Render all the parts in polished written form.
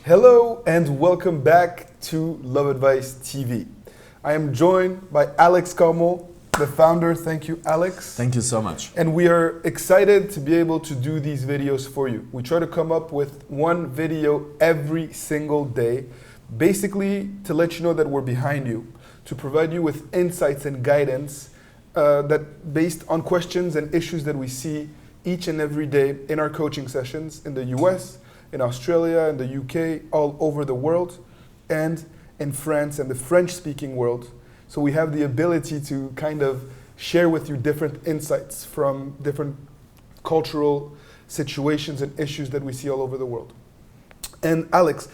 Hello and welcome back to Love Advice TV. I am joined by Alex Carmel, the founder. Thank you, Alex. Thank you so much. And we are excited to be able to do these videos for you. We try to come up with one video every single day, basically to let you know that we're behind you, to provide you with insights and guidance that based on questions and issues that we see each and every day in our coaching sessions in the US, in Australia, in the UK, all over the world, and in France and the French-speaking world. So we have the ability to kind of share with you different insights from different cultural situations and issues that we see all over the world. And Alex,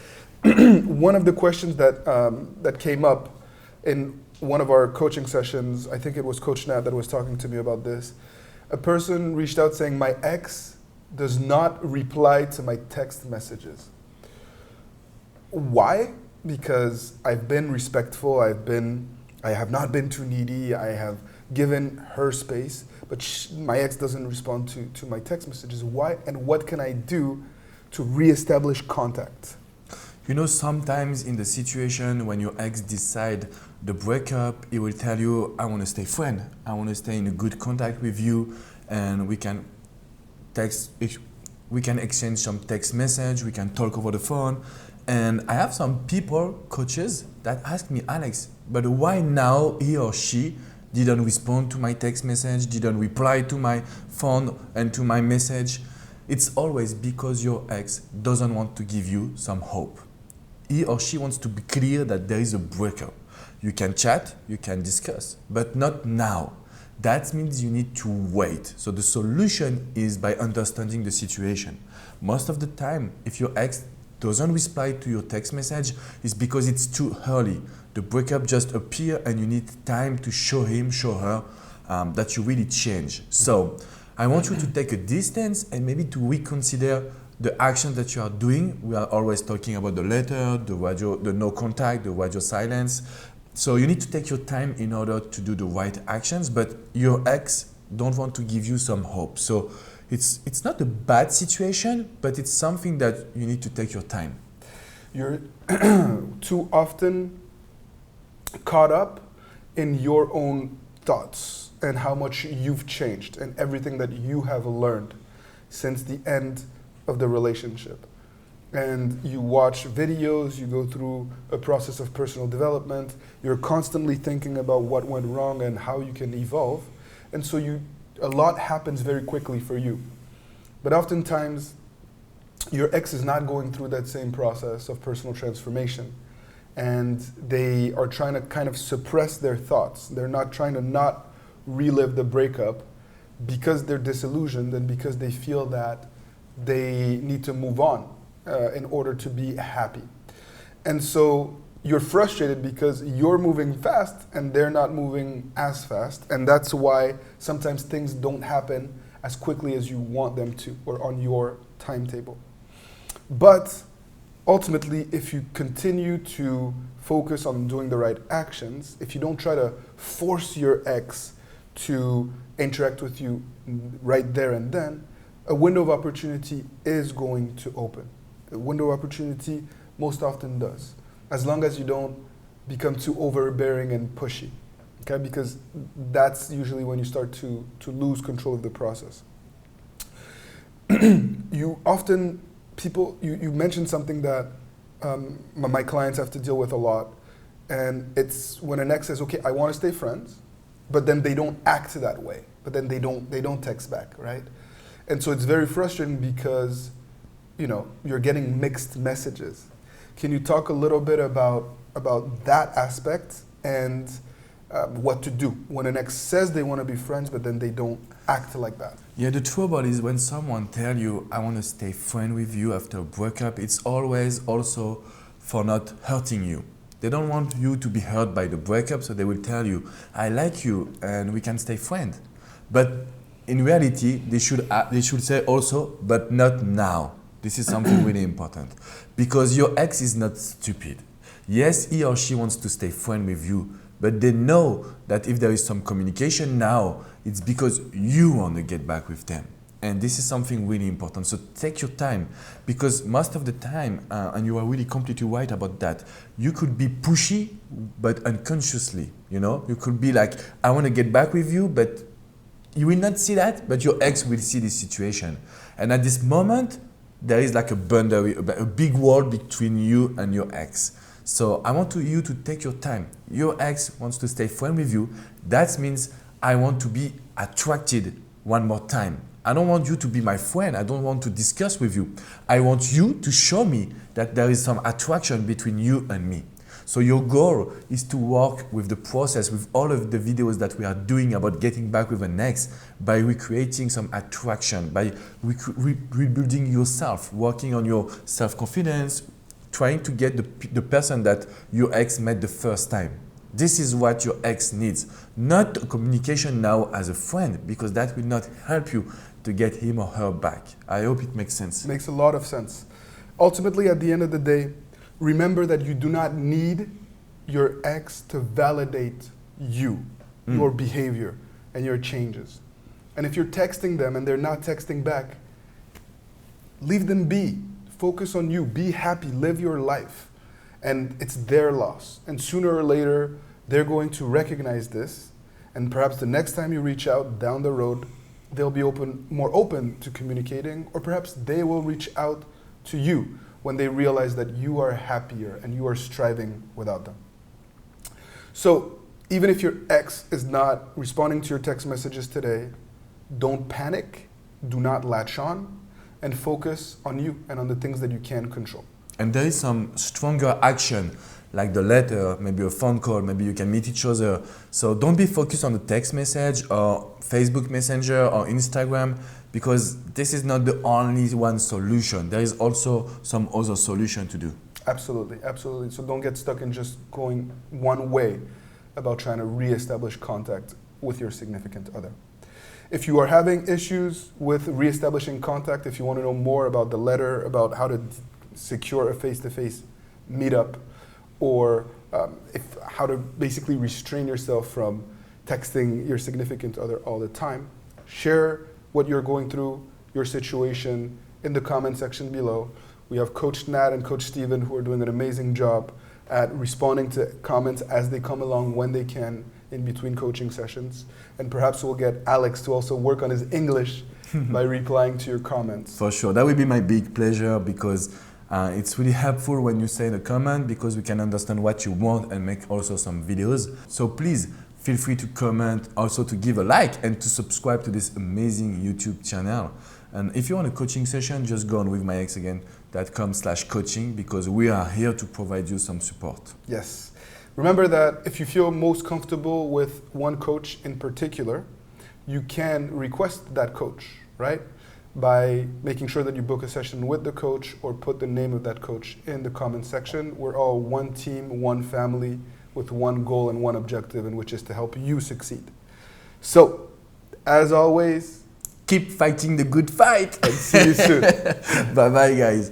one of the questions that came up in one of our coaching sessions, I think it was Coach Nat that was talking to me about this. A person reached out saying, my ex does not reply to my text messages. Why? Because I've been respectful, I have not been too needy, I have given her space, but my ex doesn't respond to my text messages. Why? And what can I do to reestablish contact? You know, sometimes in the situation when your ex decide the breakup, he will tell you, I want to stay friend. I want to stay in a good contact with you, and we can exchange some text message, we can talk over the phone. And I have some people, coaches, that ask me, Alex, but why now he or she didn't respond to my text message, didn't reply to my phone and to my message? It's always because your ex doesn't want to give you some hope. He or she wants to be clear that there is a breakup. You can chat, you can discuss, but not now. That means you need to wait. So the solution is by understanding the situation. Most of the time, if your ex doesn't reply to your text message, it's because it's too early. The breakup just appeared and you need time to show him, show her that you really change. So I want you to take a distance and maybe to reconsider the action that you are doing. We are always talking about the letter, the radio, the no contact, the radio silence. So you need to take your time in order to do the right actions, but your ex don't want to give you some hope. So it's not a bad situation, but it's something that you need to take your time. You're too often caught up in your own thoughts and how much you've changed and everything that you have learned since the end of the relationship. And you watch videos, you go through a process of personal development, you're constantly thinking about what went wrong and how you can evolve. And so a lot happens very quickly for you. But oftentimes, your ex is not going through that same process of personal transformation. And they are trying to kind of suppress their thoughts. They're not trying to not relive the breakup because they're disillusioned and because they feel that they need to move on in order to be happy. And so you're frustrated because you're moving fast and they're not moving as fast. And that's why sometimes things don't happen as quickly as you want them to or on your timetable. But ultimately, if you continue to focus on doing the right actions, if you don't try to force your ex to interact with you right there and then, a window of opportunity is going to open. A window of opportunity most often does, as long as you don't become too overbearing and pushy, okay? Because that's usually when you start to lose control of the process. You mentioned something that my clients have to deal with a lot, and it's when an ex says, okay, I want to stay friends, but then they don't act that way, but then they don't text back, right? And so it's very frustrating because you're getting mixed messages. Can you talk a little bit about that aspect and what to do when an ex says they want to be friends, but then they don't act like that? Yeah, the trouble is when someone tells you, I want to stay friend with you after a breakup, it's always also for not hurting you. They don't want you to be hurt by the breakup, so they will tell you, I like you and we can stay friends. But in reality, they should say also, but not now. This is something really important because your ex is not stupid. Yes, he or she wants to stay friend with you, but they know that if there is some communication now, it's because you want to get back with them. And this is something really important. So take your time, because most of the time, and you are really completely right about that, you could be pushy, but unconsciously, you know? You could be like, I want to get back with you, but you will not see that, but your ex will see this situation. And at this moment, there is like a boundary, a big wall between you and your ex. So I want you to take your time. Your ex wants to stay friend with you. That means I want to be attracted one more time. I don't want you to be my friend. I don't want to discuss with you. I want you to show me that there is some attraction between you and me. So your goal is to work with the process, with all of the videos that we are doing about getting back with an ex, by recreating some attraction, by rebuilding yourself, working on your self-confidence, trying to get the person that your ex met the first time. This is what your ex needs, not communication now as a friend, because that will not help you to get him or her back. I hope it makes sense. Makes a lot of sense. Ultimately, at the end of the day, remember that you do not need your ex to validate you, your behavior, and your changes. And if you're texting them and they're not texting back, leave them be. Focus on you. Be happy. Live your life. And it's their loss. And sooner or later, they're going to recognize this. And perhaps the next time you reach out down the road, they'll be more open to communicating, or perhaps they will reach out to you when they realize that you are happier and you are striving without them. So even if your ex is not responding to your text messages today, don't panic, do not latch on, and focus on you and on the things that you can control. And there is some stronger action, like the letter, maybe a phone call, maybe you can meet each other. So don't be focused on the text message or Facebook Messenger or Instagram, because this is not the only one solution. There is also some other solution to do. Absolutely, absolutely. So don't get stuck in just going one way about trying to reestablish contact with your significant other. If you are having issues with reestablishing contact, if you want to know more about the letter, about how to secure a face-to-face meetup, or how to basically restrain yourself from texting your significant other all the time, share what you're going through, your situation, in the comment section below. We have Coach Nat and Coach Steven who are doing an amazing job at responding to comments as they come along when they can in between coaching sessions. And perhaps we'll get Alex to also work on his English by replying to your comments. For sure, that will be my big pleasure, because it's really helpful when you say in a comment, because we can understand what you want and make also some videos. So please feel free to comment, also to give a like and to subscribe to this amazing YouTube channel. And if you want a coaching session, just go on withmyexagain.com/coaching, because we are here to provide you some support. Yes. Remember that if you feel most comfortable with one coach in particular, you can request that coach, right? By making sure that you book a session with the coach or put the name of that coach in the comment section. We're all one team, one family, with one goal and one objective, in which is to help you succeed. So, as always, keep fighting the good fight. And see you soon. Bye-bye, guys.